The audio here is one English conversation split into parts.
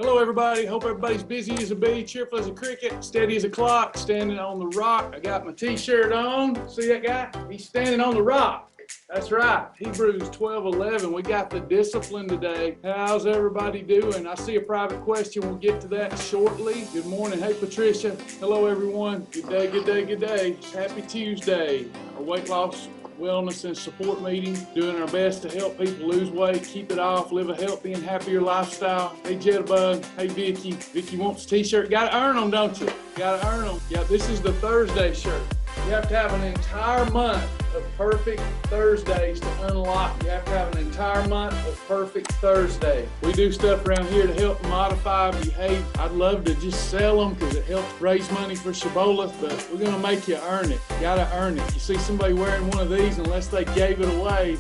Hello everybody, hope everybody's busy as a bee, cheerful as a cricket, steady as a clock, standing on the rock. I got my t-shirt on, see that guy? He's standing on the rock. That's right, Hebrews 12:11. We got the discipline today. How's everybody doing? I see a private question, we'll get to that shortly. Good morning, hey Patricia. Hello everyone, good day, good day, good day. Happy Tuesday. Our weight loss, wellness and support meeting, doing our best to help people lose weight, keep it off, live a healthy and happier lifestyle. Hey Jitterbug, hey Vicky. Vicky wants a t-shirt. Gotta earn them, don't you? Gotta earn them. Yeah, this is the Thursday shirt. You have to have an entire month of perfect Thursdays to unlock. You have to have an entire month of perfect Thursday. We do stuff around here to help modify behavior. I'd love to just sell them because it helps raise money for Shibboleth, but we're gonna make you earn it. You gotta earn it. You see somebody wearing one of these, unless they gave it away,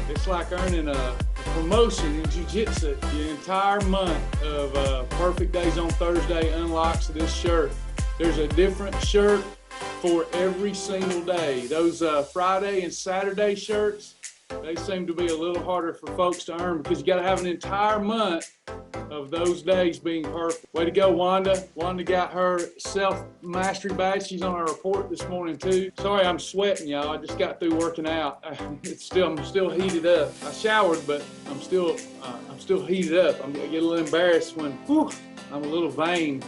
it's like earning a promotion in jiu-jitsu. The entire month of perfect days on Thursday unlocks this shirt. There's a different shirt for every single day. Those Friday and Saturday shirts, they seem to be a little harder for folks to earn because you got to have an entire month of those days being perfect. Way to go, Wanda. Wanda got her self-mastery badge. She's on our report this morning too. Sorry, I'm sweating, y'all. I just got through working out. I'm still heated up. I showered, but I'm still heated up. I get a little embarrassed when I'm a little vain.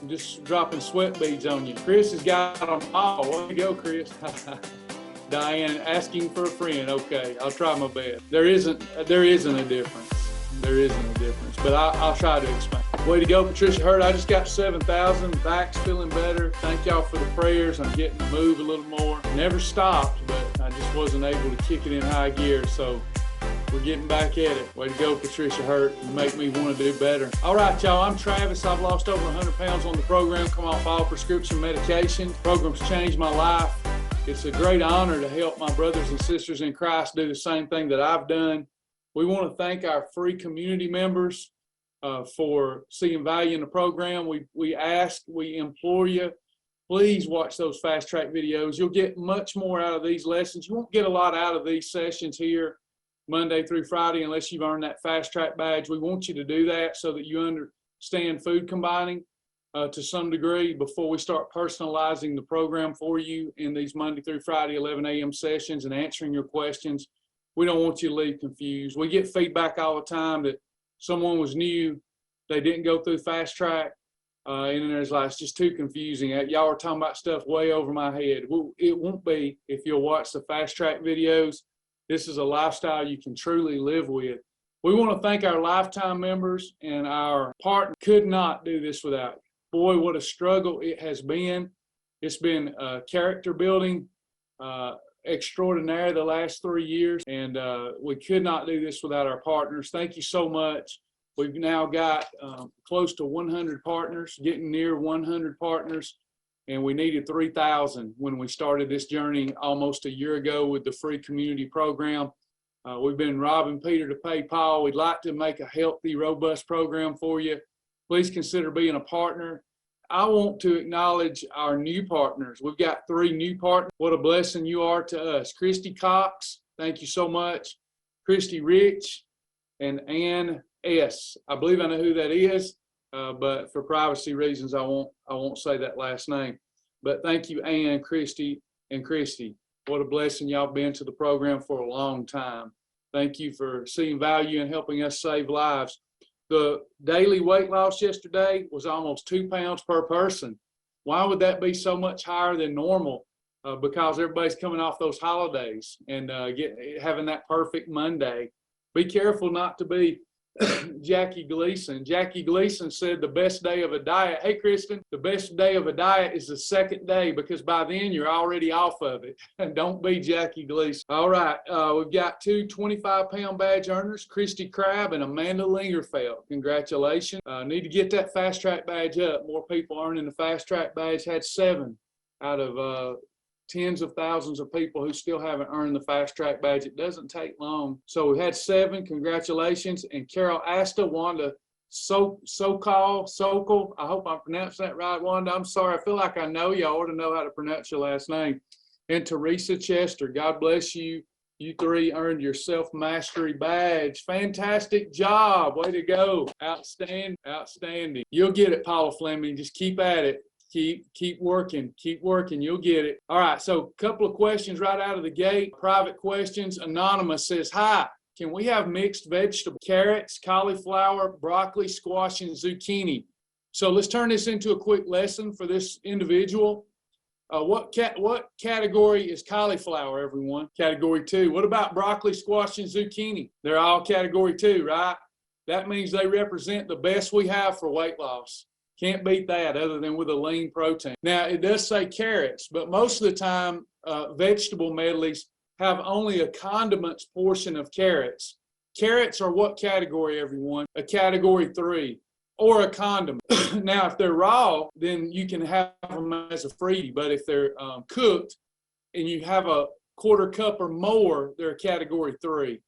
I'm just dropping sweat beads on you. Chris has got them all. Way to go, Chris. Diane asking for a friend. Okay, I'll try my best. There isn't a difference. There isn't a difference, but I'll try to explain. Way to go, Patricia Hurt. I just got 7,000. Back's feeling better. Thank y'all for the prayers. I'm getting to move a little more. Never stopped, but I just wasn't able to kick it in high gear, so we're getting back at it. Way to go, Patricia Hurt. You make me want to do better. All right, y'all. I'm Travis. I've lost over 100 pounds on the program, come off all prescription medication. The program's changed my life. It's a great honor to help my brothers and sisters in Christ do the same thing that I've done. We want to thank our free community members for seeing value in the program. We ask, we implore you, please watch those fast track videos. You'll get much more out of these lessons. You won't get a lot out of these sessions here Monday through Friday unless you've earned that fast track badge. We want you to do that so that you understand food combining to some degree before we start personalizing the program for you in these Monday through Friday 11 a.m. sessions and answering your questions. We don't want you to leave confused. We get feedback all the time that someone was new, they didn't go through fast track, and then there's like, it's just too confusing. Y'all are talking about stuff way over my head. Well, it won't be if you'll watch the fast track videos. This is a lifestyle you can truly live with. We want to thank our lifetime members and our partner. Could not do this without you. Boy, what a struggle it has been. It's been character building extraordinaire the last 3 years, and we could not do this without our partners. Thank you so much. We've now got close to 100 partners, getting near 100 partners. And we needed 3,000 when we started this journey almost a year ago with the free community program. We've been robbing Peter to pay Paul. We'd like to make a healthy, robust program for you. Please consider being a partner. I want to acknowledge our new partners. We've got 3 new partners. What a blessing you are to us. Christy Cox, thank you so much. Christy Rich and Ann S. I believe I know who that is. But for privacy reasons, I won't say that last name. But thank you, Ann, Christy, and Christy. What a blessing y'all been to the program for a long time. Thank you for seeing value and helping us save lives. The daily weight loss yesterday was almost 2 pounds per person. Why would that be so much higher than normal? Because everybody's coming off those holidays and having that perfect Monday. Be careful not to be Jackie Gleason. Jackie Gleason said the best day of a diet, hey Kristen, the best day of a diet is the second day because by then you're already off of it. And don't be Jackie Gleason. All right, we've got 2 25-pound badge earners, Christy Crabb and Amanda Lingerfeld. Congratulations. Need to get that fast track badge up. More people earning the fast track badge. Had 7 out of tens of thousands of people who still haven't earned the fast track badge. It doesn't take long. So we had 7, congratulations. And Carol Asta, Wanda Sokol, I hope I'm pronouncing that right, Wanda. I'm sorry, I feel like I know you. I ought to know how to pronounce your last name. And Teresa Chester, God bless you. You three earned your self-mastery badge. Fantastic job. Way to go. Outstanding. Outstanding. You'll get it, Paula Fleming. Just keep at it. Keep working. Keep working. You'll get it. All right. So a couple of questions right out of the gate. Private questions. Anonymous says, hi. Can we have mixed vegetable, carrots, cauliflower, broccoli, squash, and zucchini? So let's turn this into a quick lesson for this individual. What category is cauliflower, everyone? Category 2. What about broccoli, squash, and zucchini? They're all category 2, right? That means they represent the best we have for weight loss. Can't beat that other than with a lean protein. Now, it does say carrots, but most of the time, vegetable medleys have only a condiments portion of carrots. Carrots are what category, everyone? A category 3. Or a condiment. Now, if they're raw, then you can have them as a freebie. But if they're cooked and you have a quarter cup or more, they're a category 3.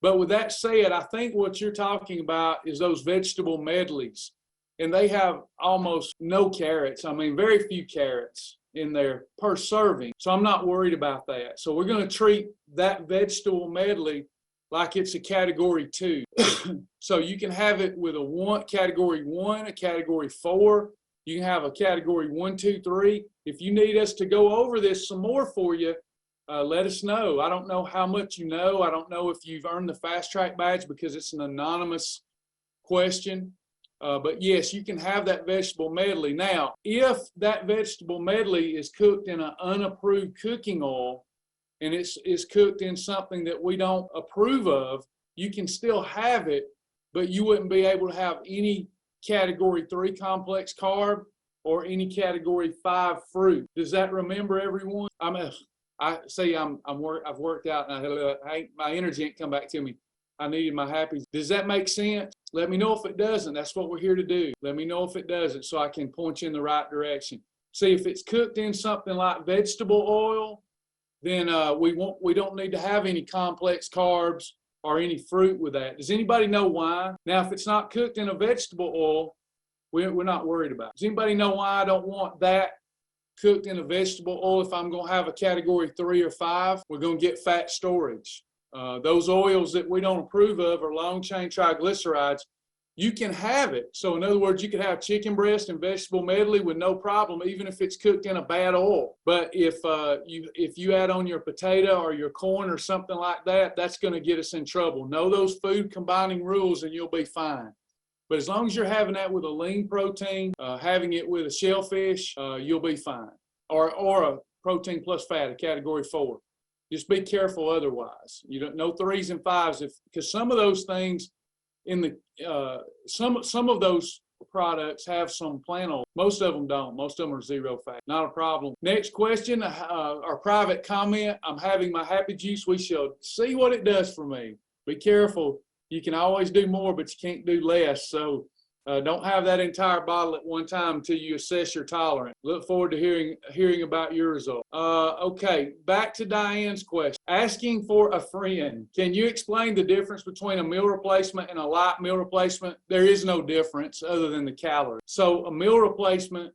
But with that said, I think what you're talking about is those vegetable medleys. And they have almost no carrots. I mean, very few carrots in there per serving. So I'm not worried about that. So we're going to treat that vegetable medley like it's a category 2. So you can have it with a category 1, a category 4. You can have a category 1, 2, 3. If you need us to go over this some more for you, let us know. I don't know how much you know. I don't know if you've earned the fast track badge because it's an anonymous question. But yes, you can have that vegetable medley. Now, if that vegetable medley is cooked in an unapproved cooking oil, and it's cooked in something that we don't approve of, you can still have it, but you wouldn't be able to have any category 3 complex carb or any category 5 fruit. Does that remember, everyone? I've worked out and my energy ain't come back to me. I needed my happy. Does that make sense? Let me know if it doesn't. That's what we're here to do. Let me know if it doesn't so I can point you in the right direction. See, if it's cooked in something like vegetable oil, then we don't need to have any complex carbs or any fruit with that. Does anybody know why? Now, if it's not cooked in a vegetable oil, we're not worried about it. Does anybody know why I don't want that cooked in a vegetable oil if I'm going to have a category 3 or 5? We're going to get fat storage. Those oils that we don't approve of are long-chain triglycerides. You can have it. So in other words, you could have chicken breast and vegetable medley with no problem, even if it's cooked in a bad oil. But if you add on your potato or your corn or something like that, that's going to get us in trouble. Know those food combining rules and you'll be fine. But as long as you're having that with a lean protein, having it with a shellfish, you'll be fine. Or a protein plus fat, a category 4. Just be careful otherwise. You don't know 3s and 5s because some of those things in the some of those products have some plant oil. Most of them don't. Most of them are 0 fat. Not a problem. Next question, our private comment. I'm having my happy juice. We shall see what it does for me. Be careful. You can always do more, but you can't do less. So don't have that entire bottle at one time until you assess your tolerance. Look forward to hearing about your result. Okay, back to Diane's question. Asking for a friend. Can you explain the difference between a meal replacement and a light meal replacement? There is no difference other than the calories. So a meal replacement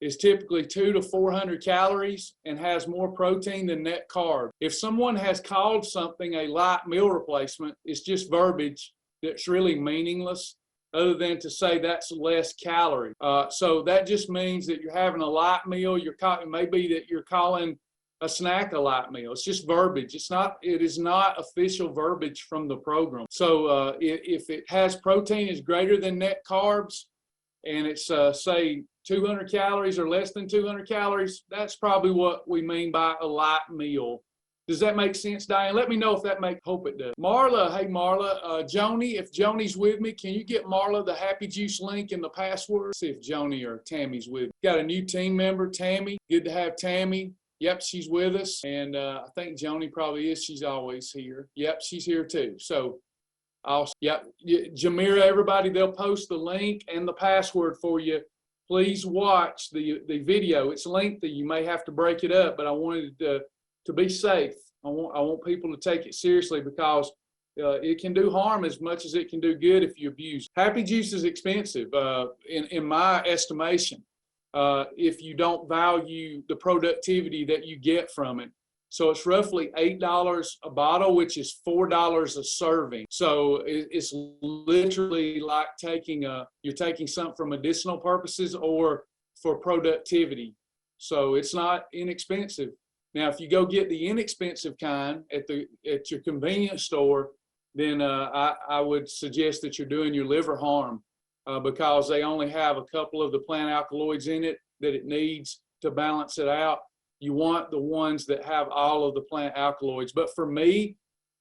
is typically 200 to 400 calories and has more protein than net carb. If someone has called something a light meal replacement, it's just verbiage that's really meaningless, other than to say that's less calorie. So that just means that you're having a light meal. It may be that you're calling a snack a light meal. It's just verbiage. It is not official verbiage from the program. So if it has protein is greater than net carbs and it's say 200 calories or less than 200 calories, that's probably what we mean by a light meal. Does that make sense, Diane? Let me know if that makes, hope it does. Marla, hey Marla, Joni, if Joni's with me, can you get Marla the Happy Juice link and the password? See if Joni or Tammy's with me. Got a new team member, Tammy. Good to have Tammy. Yep, she's with us. And I think Joni probably is. She's always here. Yep, she's here too. So, Jamira, everybody, they'll post the link and the password for you. Please watch the video. It's lengthy. You may have to break it up, but I wanted to be safe. I want people to take it seriously because it can do harm as much as it can do good if you abuse it. Happy Juice is expensive in my estimation if you don't value the productivity that you get from it. So it's roughly $8 a bottle, which is $4 a serving. So it's literally like you're taking something for medicinal purposes or for productivity. So it's not inexpensive. Now, if you go get the inexpensive kind at your convenience store, then I would suggest that you're doing your liver harm because they only have a couple of the plant alkaloids in it that it needs to balance it out. You want the ones that have all of the plant alkaloids. But for me,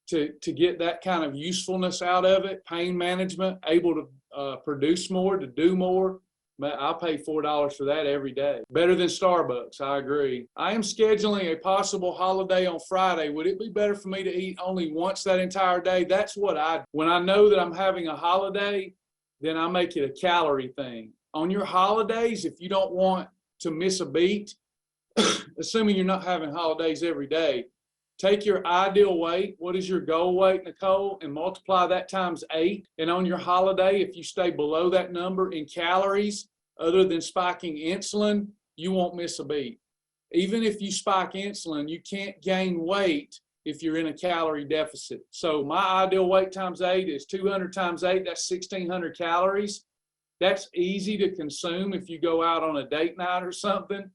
to get that kind of usefulness out of it, pain management, able to produce more, to do more, I'll pay $4 for that every day. Better than Starbucks, I agree. I am scheduling a possible holiday on Friday. Would it be better for me to eat only once that entire day? That's what when I know that I'm having a holiday, then I make it a calorie thing. On your holidays, if you don't want to miss a beat, assuming you're not having holidays every day, take your ideal weight. What is your goal weight, Nicole? And multiply that times 8. And on your holiday, if you stay below that number in calories, other than spiking insulin, you won't miss a beat. Even if you spike insulin, you can't gain weight if you're in a calorie deficit. So my ideal weight times 8 is 200 times 8. That's 1,600 calories. That's easy to consume if you go out on a date night or something.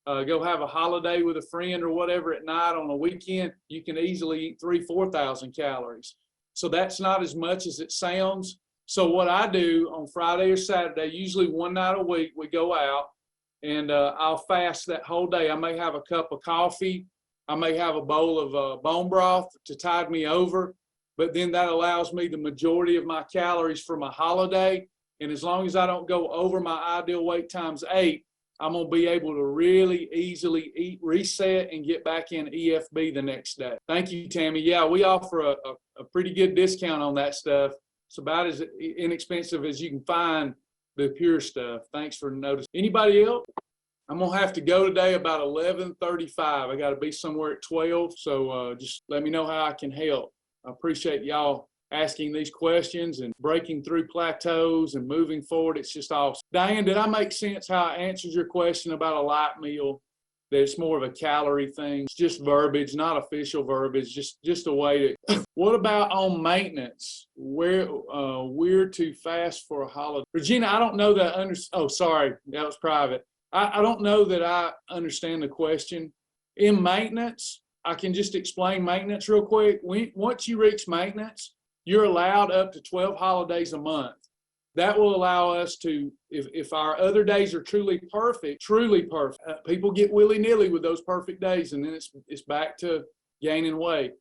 Go have a holiday with a friend or whatever at night on a weekend, you can easily eat 3,000 to 4,000 calories. So that's not as much as it sounds. So what I do on Friday or Saturday, usually one night a week, we go out and I'll fast that whole day. I may have a cup of coffee. I may have a bowl of bone broth to tide me over, but then that allows me the majority of my calories for my holiday. And as long as I don't go over my ideal weight times 8, I'm going to be able to really easily eat, reset, and get back in EFB the next day. Thank you, Tammy. Yeah, we offer a pretty good discount on that stuff. It's about as inexpensive as you can find the pure stuff. Thanks for noticing. Anybody else? I'm going to have to go today about 11:35. I got to be somewhere at 12, so just let me know how I can help. I appreciate y'all asking these questions and breaking through plateaus and moving forward. It's just awesome. Diane, did I make sense how I answered your question about a light meal? That it's more of a calorie thing. It's just verbiage, not official verbiage, just a way to. What about on maintenance? Where we're to fast for a holiday? Regina, I don't know that oh, sorry, that was private. I don't know that I understand the question. In maintenance, I can just explain maintenance real quick. Once you reach maintenance, you're allowed up to 12 holidays a month. That will allow us to, if our other days are truly perfect, people get willy-nilly with those perfect days, and then it's back to gaining weight.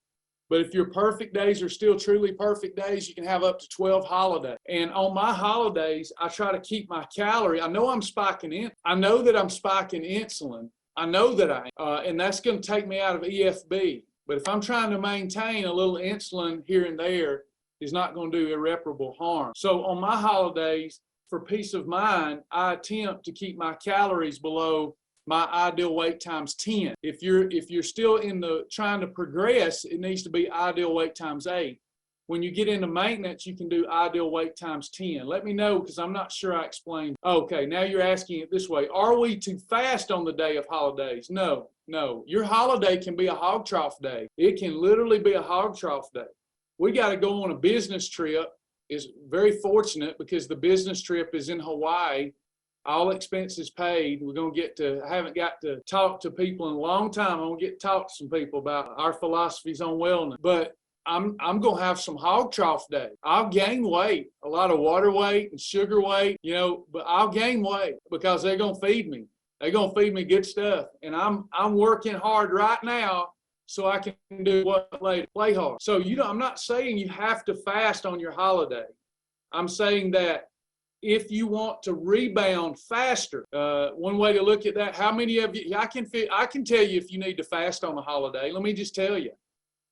But if your perfect days are still truly perfect days, you can have up to 12 holidays. And on my holidays, I try to keep my calorie. I know I'm spiking in. I know that I'm spiking insulin. I know that I am. And that's going to take me out of EFB. But if I'm trying to maintain a little insulin here and there, is not going to do irreparable harm. So on my holidays, for peace of mind, I attempt to keep my calories below my ideal weight times 10. If you're still in the trying to progress, it needs to be ideal weight times 8. When you get into maintenance, you can do ideal weight times 10. Let me know, because I'm not sure I explained. Okay, now you're asking it this way. Are we to fast on the day of holidays? No. Your holiday can be a hog trough day. It can literally be a hog trough day. We got to go on a business trip. Is very fortunate because the business trip is in Hawaii, all expenses paid. I haven't got to talk to people in a long time. I'm going to get to talk to some people about our philosophies on wellness. But I'm going to have some hog trough day. I'll gain weight, a lot of water weight and sugar weight, but I'll gain weight because they're going to feed me. They're going to feed me good stuff. And I'm working hard right now so I can do what later, play hard. So I'm not saying you have to fast on your holiday. I'm saying that if you want to rebound faster, one way to look at that, how many of you, I can tell you if you need to fast on a holiday. Let me just tell you.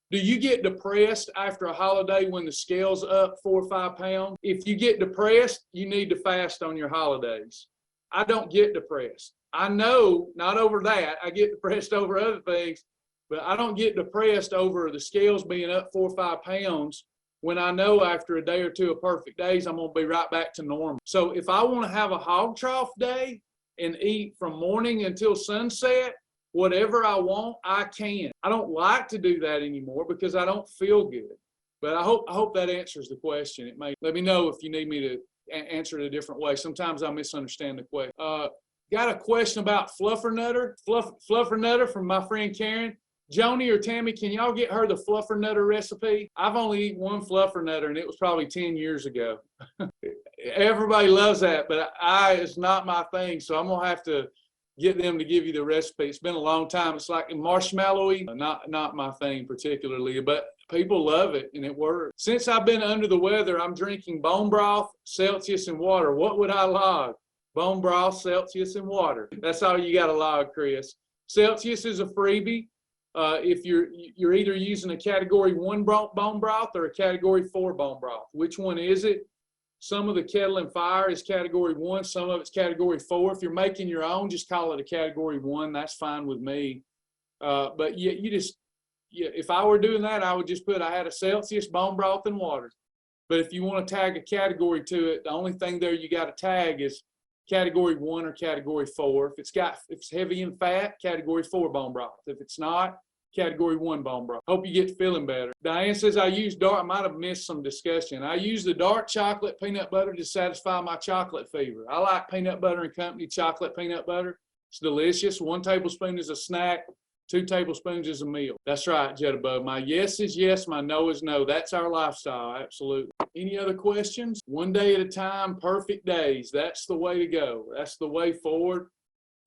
Do you get depressed after a holiday when the scale's up 4 or 5 pounds? If you get depressed, you need to fast on your holidays. I don't get depressed. I know, not over that. I get depressed over other things. But I don't get depressed over the scales being up 4 or 5 pounds when I know after a day or two of perfect days, I'm going to be right back to normal. So if I want to have a hog trough day and eat from morning until sunset, Whatever I want, I can. I don't like to do that anymore because I don't feel good. But I hope that answers the question. It may. Let me know if you need me to answer it a different way. Sometimes I misunderstand the question. Got a question about fluffernutter. Fluffernutter from my friend Karen. Joni or Tammy, can y'all get her the fluffernutter recipe? I've only eaten one fluffernutter, and it was probably 10 years ago. Everybody loves that, but it's not my thing, so I'm gonna have to get them to give you the recipe. It's been a long time. It's like marshmallowy, not my thing particularly, but people love it and it works. Since I've been under the weather, I'm drinking bone broth, Celsius, and water. What would I log? Bone broth, Celsius, and water. That's all you got to log, Chris. Celsius is a freebie. If you're either using a category 1 bone broth or a category 4 bone broth. Which one is it? Some of the Kettle and Fire is category 1, some of it's category 4. If you're making your own, just call it a category 1. That's fine with me. But if I were doing that, I would just put I had a Celsius, bone broth, and water. But if you want to tag a category to it, the only thing there you got to tag is category 1 or category 4. If it's heavy in fat, category 4 bone broth. If it's not, category 1 bone broth. Hope you get feeling better. Diane says I use dark. I might have missed some discussion. I use the dark chocolate peanut butter to satisfy my chocolate fever. I like Peanut Butter and Company chocolate peanut butter. It's delicious. 1 tablespoon is a snack. 2 tablespoons is a meal. That's right, Jitterbug. My yes is yes, my no is no. That's our lifestyle, absolutely. Any other questions? One day at a time, perfect days. That's the way to go. That's the way forward.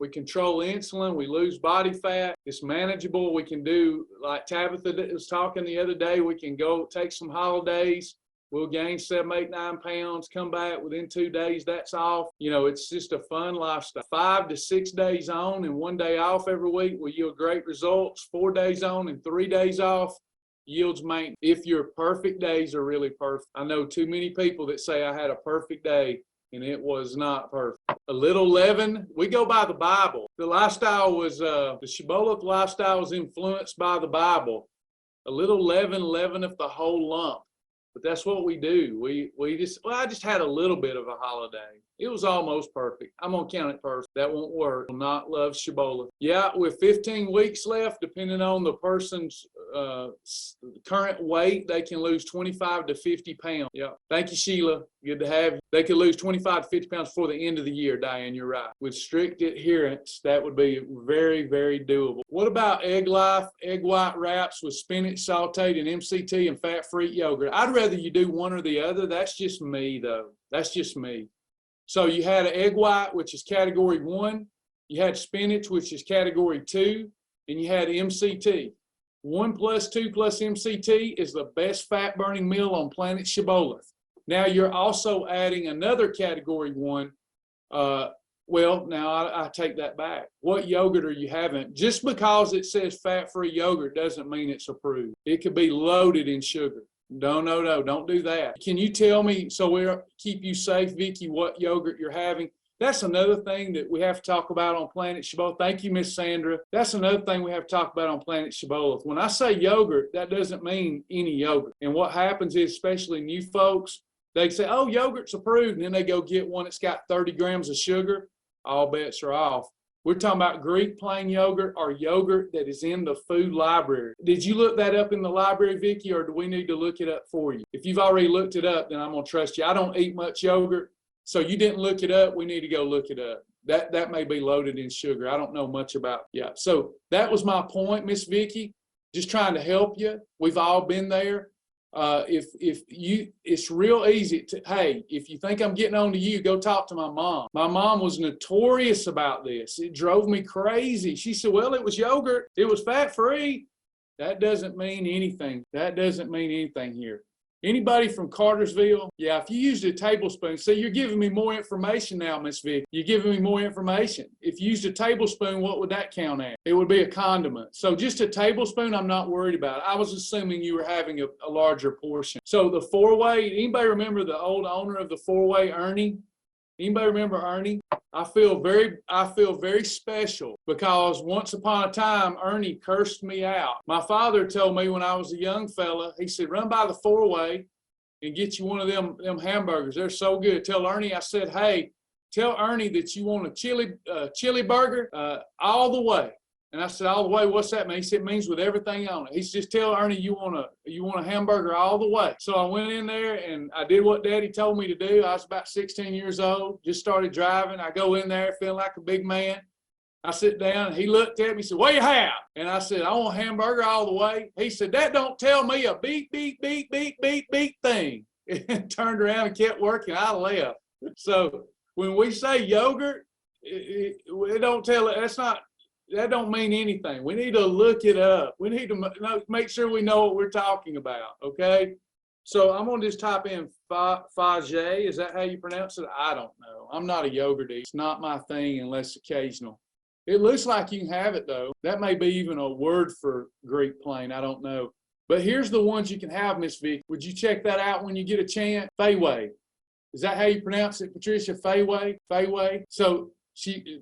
We control insulin. We lose body fat. It's manageable. We can do, like Tabitha was talking the other day, we can go take some holidays. We'll gain 7, 8, 9 pounds, come back within 2 days, that's off. You know, it's just a fun lifestyle. 5 to 6 days on and 1 day off every week will yield great results. 4 days on and 3 days off yields maintenance. If your perfect days are really perfect. I know too many people that say I had a perfect day and it was not perfect. A little leaven, we go by the Bible. The lifestyle was, the Shibboleth lifestyle was influenced by the Bible. A little leaven leaveneth the whole lump. But that's what we do. I just had a little bit of a holiday. It was almost perfect. I'm going to count it perfect. That won't work. Will not love Shibboleth. Yeah, with 15 weeks left, depending on the person's current weight, they can lose 25 to 50 pounds. Yeah. Thank you, Sheila. Good to have you. They could lose 25 to 50 pounds before the end of the year, Diane. You're right. With strict adherence, that would be very, very doable. What about Egg Life, egg white wraps with spinach sauteed and MCT and fat-free yogurt? I'd rather you do one or the other. That's just me, though. That's just me. So you had an egg white, which is category 1. You had spinach, which is category 2. And you had MCT. 1 plus 2 plus MCT is the best fat-burning meal on planet Shibboleth. Now you're also adding another category 1. Well, now I take that back. What yogurt are you having? Just because it says fat-free yogurt doesn't mean it's approved. It could be loaded in sugar. No, don't do that. Can you tell me, so we'll keep you safe, Vicki, what yogurt you're having? That's another thing that we have to talk about on Planet Shibboleth. Thank you, Miss Sandra. That's another thing we have to talk about on Planet Shibboleth. When I say yogurt, that doesn't mean any yogurt. And what happens is, especially new folks, they say, oh, yogurt's approved, and then they go get one that's got 30 grams of sugar. All bets are off. We're talking about Greek plain yogurt or yogurt that is in the food library. Did you look that up in the library, Vicki, or do we need to look it up for you? If you've already looked it up, then I'm going to trust you. I don't eat much yogurt, so you didn't look it up. We need to go look it up. That may be loaded in sugar. I don't know much about it. Yeah, so that was my point, Miss Vicki. Just trying to help you. We've all been there. It's real easy to, hey, if you think I'm getting on to you, go talk to my mom. My mom was notorious about this. It drove me crazy. She said, well, it was yogurt. It was fat-free. That doesn't mean anything. That doesn't mean anything here. Anybody from Cartersville? Yeah, if you used a tablespoon, see, you're giving me more information now, Miss Vic. You're giving me more information. If you used a tablespoon, what would that count as? It would be a condiment. So just a tablespoon, I'm not worried about. I was assuming you were having a larger portion. So the 4-way, anybody remember the old owner of the 4-way, Ernie? Anybody remember Ernie? I feel very special because once upon a time, Ernie cursed me out. My father told me when I was a young fella, he said, run by the 4-way and get you one of them hamburgers. They're so good. Tell Ernie, I said, hey, tell Ernie that you want a chili burger all the way. And I said, all the way, what's that mean? He said, it means with everything on it. He said, just tell Ernie you want a hamburger all the way. So I went in there and I did what Daddy told me to do. I was about 16 years old, just started driving. I go in there feeling like a big man. I sit down and he looked at me and said, what do you have? And I said, I want a hamburger all the way. He said, that don't tell me a beep, beep, beep, beep, beep, beep thing. And turned around and kept working. I left. So when we say yogurt, it don't tell it. That don't mean anything. We need to look it up. We need to make sure we know what we're talking about, okay? So I'm going to just type in Fage. Is that how you pronounce it? I don't know. I'm not a yogurt eater. It's not my thing unless occasional. It looks like you can have it, though. That may be even a word for Greek plain. I don't know. But here's the ones you can have, Miss Vicky. Would you check that out when you get a chance? Fayway. Is that how you pronounce it, Patricia? Fayway? Fayway? So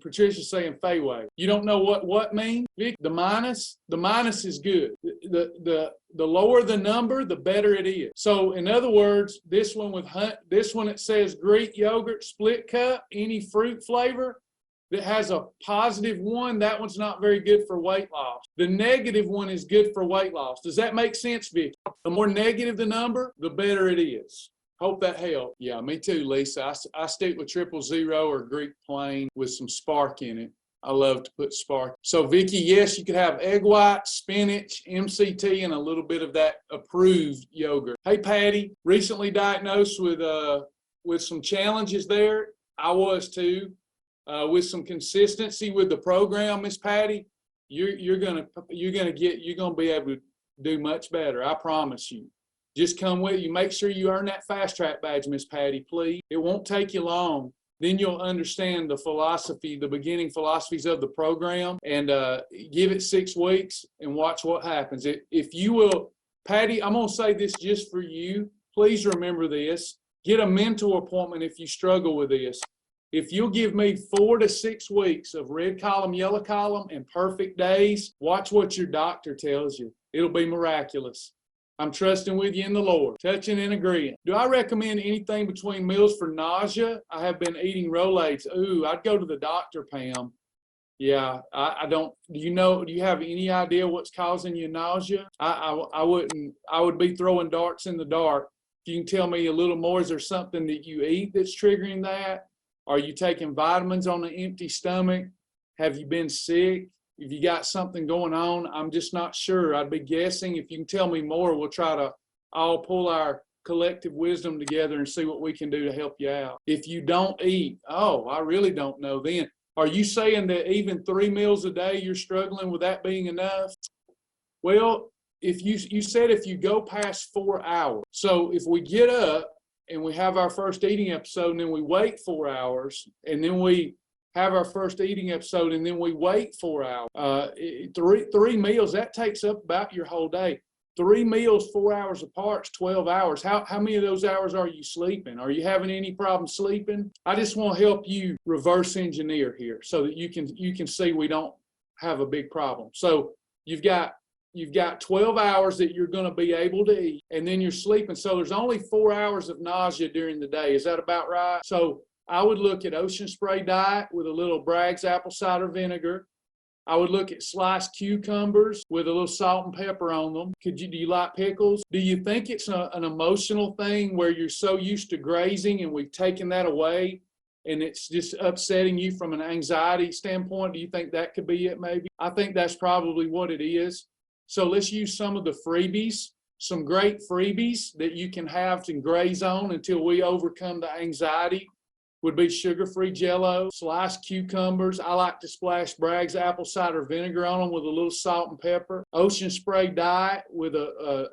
Patricia's saying Fayway. You don't know what means? The minus is good. The lower the number, the better it is. So in other words, this one it says Greek yogurt split cup, any fruit flavor that has a positive one, that one's not very good for weight loss. The negative one is good for weight loss. Does that make sense, Vicky? The more negative the number, the better it is. Hope that helped. Yeah, me too, Lisa. I stick with 000 or Greek plain with some spark in it. I love to put spark. So, Vicky, yes, you could have egg white, spinach, MCT, and a little bit of that approved yogurt. Hey, Patty, recently diagnosed with some challenges there. I was too. With some consistency with the program, Miss Patty, you're gonna be able to do much better. I promise you. Just come with you. Make sure you earn that fast track badge, Miss Patty, please. It won't take you long. Then you'll understand the philosophy, the beginning philosophies of the program, and give it 6 weeks and watch what happens. If you will, Patty, I'm going to say this just for you. Please remember this. Get a mentor appointment if you struggle with this. If you'll give me 4 to 6 weeks of red column, yellow column, and perfect days, watch what your doctor tells you. It'll be miraculous. I'm trusting with you in the Lord, touching and agreeing. Do I recommend anything between meals for nausea? I have been eating Rolaids. Ooh, I'd go to the doctor, Pam. Yeah, I don't. Do you have any idea what's causing you nausea? I would be throwing darts in the dark. If you can tell me a little more, is there something that you eat that's triggering that? Are you taking vitamins on an empty stomach? Have you been sick? If you got something going on, I'm just not sure. I'd be guessing. If you can tell me more, we'll try to all pull our collective wisdom together and see what we can do to help you out. If you don't eat, I really don't know then. Are you saying that even 3 meals a day, you're struggling with that being enough? Well, if you said if you go past 4 hours, so if we get up and we have our first eating episode and then we wait 4 hours and then we have our first eating episode and then we wait 4 hours. Three meals, that takes up about your whole day. 3 meals, 4 hours apart is 12 hours. How many of those hours are you sleeping? Are you having any problem sleeping? I just want to help you reverse engineer here so that you can see we don't have a big problem. So you've got 12 hours that you're going to be able to eat, and then you're sleeping. So there's only 4 hours of nausea during the day. Is that about right? So I would look at ocean spray diet with a little Bragg's apple cider vinegar. I would look at sliced cucumbers with a little salt and pepper on them. Do you like pickles? Do you think it's an emotional thing where you're so used to grazing and we've taken that away and it's just upsetting you from an anxiety standpoint? Do you think that could be it maybe? I think that's probably what it is. So let's use some of the freebies, some great freebies that you can have to graze on until we overcome the anxiety. Would be sugar-free Jell-O, sliced cucumbers. I like to splash Bragg's apple cider vinegar on them with a little salt and pepper. Ocean spray diet with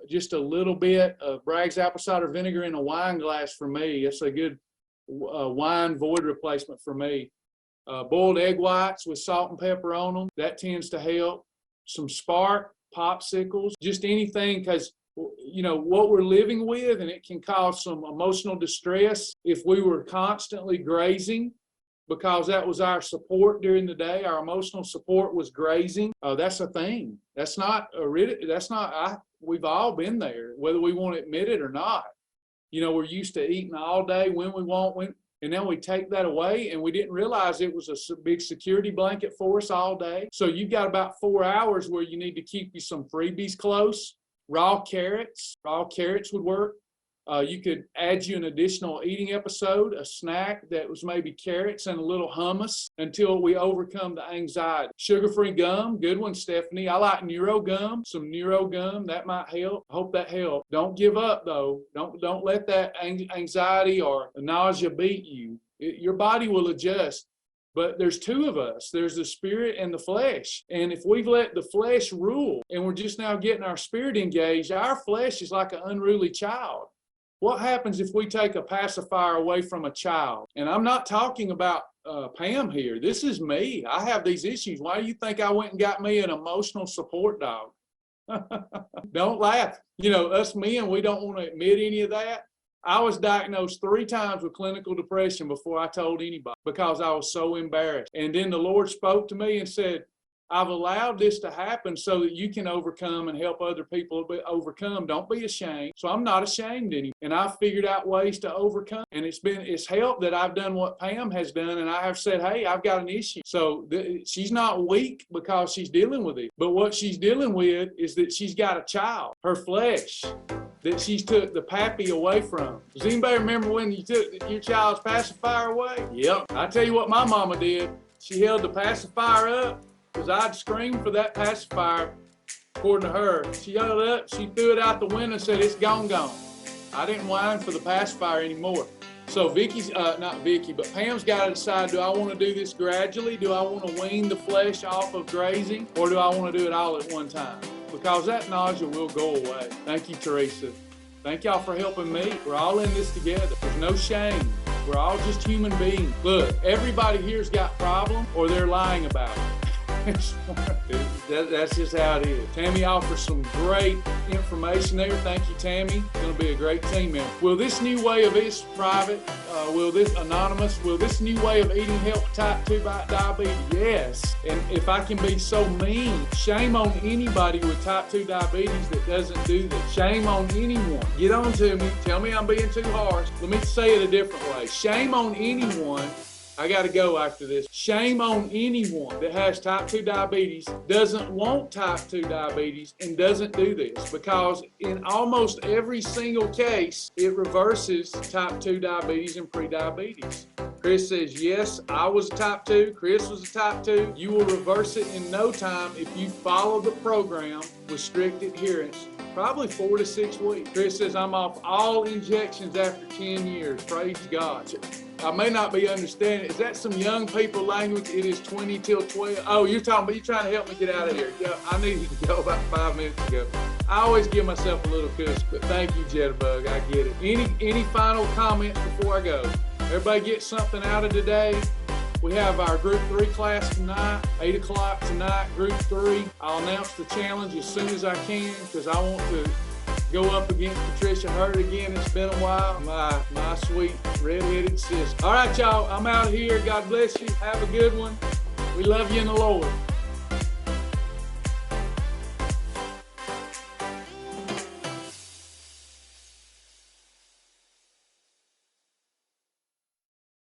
just a little bit of Bragg's apple cider vinegar in a wine glass for me. That's a good wine void replacement for me. Boiled egg whites with salt and pepper on them. That tends to help. Some Spark, popsicles, just anything, because what we're living with, and it can cause some emotional distress if we were constantly grazing, because that was our support during the day. Our emotional support was grazing. That's a thing. We've all been there, whether we want to admit it or not. We're used to eating all day when we want, And then we take that away, and we didn't realize it was a big security blanket for us all day. So you've got about 4 hours where you need to keep you some freebies close. Raw carrots would work. You could add you an additional eating episode, a snack that was maybe carrots and a little hummus until we overcome the anxiety. Sugar-free gum, good one, Stephanie. I like Neuro gum, some Neuro gum. That might help. I hope that helped. Don't give up, though. Don't let that anxiety or nausea beat you. Your body will adjust. But there's two of us. There's the spirit and the flesh. And if we've let the flesh rule and we're just now getting our spirit engaged, our flesh is like an unruly child. What happens if we take a pacifier away from a child? And I'm not talking about Pam here. This is me. I have these issues. Why do you think I went and got me an emotional support dog? Don't laugh. You know, us men, we don't want to admit any of that. I was diagnosed 3 times with clinical depression before I told anybody because I was so embarrassed. And then the Lord spoke to me and said, I've allowed this to happen so that you can overcome and help other people overcome. Don't be ashamed. So I'm not ashamed anymore. And I've figured out ways to overcome. And it's helped that I've done what Pam has done. And I have said, hey, I've got an issue. So she's not weak because she's dealing with it. But what she's dealing with is that she's got a child, her flesh, that she's took the pappy away from. Does anybody remember when you took your child's pacifier away? Yep. I tell you what my mama did. She held the pacifier up. Because I'd scream for that pacifier, according to her. She held it up, she threw it out the window and said, it's gone. I didn't whine for the pacifier anymore. So not Vicky, but Pam's got to decide, do I want to do this gradually? Do I want to wean the flesh off of grazing? Or do I want to do it all at one time? Because that nausea will go away. Thank you, Teresa. Thank y'all for helping me. We're all in this together. There's no shame. We're all just human beings. Look, everybody here's got problems or they're lying about it. That's just how it is. Tammy offers some great information there. Thank you, Tammy. It's going to be a great team member. Will this new way of it's private, will this new way of eating help type 2 diabetes? Yes. And if I can be so mean, shame on anybody with type 2 diabetes that doesn't do this. Shame on anyone. Get on to me. Tell me I'm being too harsh. Let me say it a different way. Shame on anyone. I got to go after this. Shame on anyone that has type 2 diabetes, doesn't want type 2 diabetes, and doesn't do this. Because in almost every single case, it reverses type 2 diabetes and prediabetes. Chris says, yes, I was a type 2. Chris was a type 2. You will reverse it in no time if you follow the program with strict adherence. Probably 4 to 6 weeks. Chris says, I'm off all injections after 10 years. Praise God. I may not be understanding. Is that some young people language? It is 20 till 12. Oh, you're trying to help me get out of here. Yeah, I needed to go about 5 minutes ago. I always give myself a little push, but thank you, Jitterbug. I get it. Any final comments before I go? Everybody get something out of today. We have our Group 3 class tonight, 8 o'clock tonight, Group 3. I'll announce the challenge as soon as I can because I want to go up against Patricia Hurt again. It's been a while. My sweet red-headed sister. All right, y'all. I'm out of here. God bless you. Have a good one. We love you in the Lord.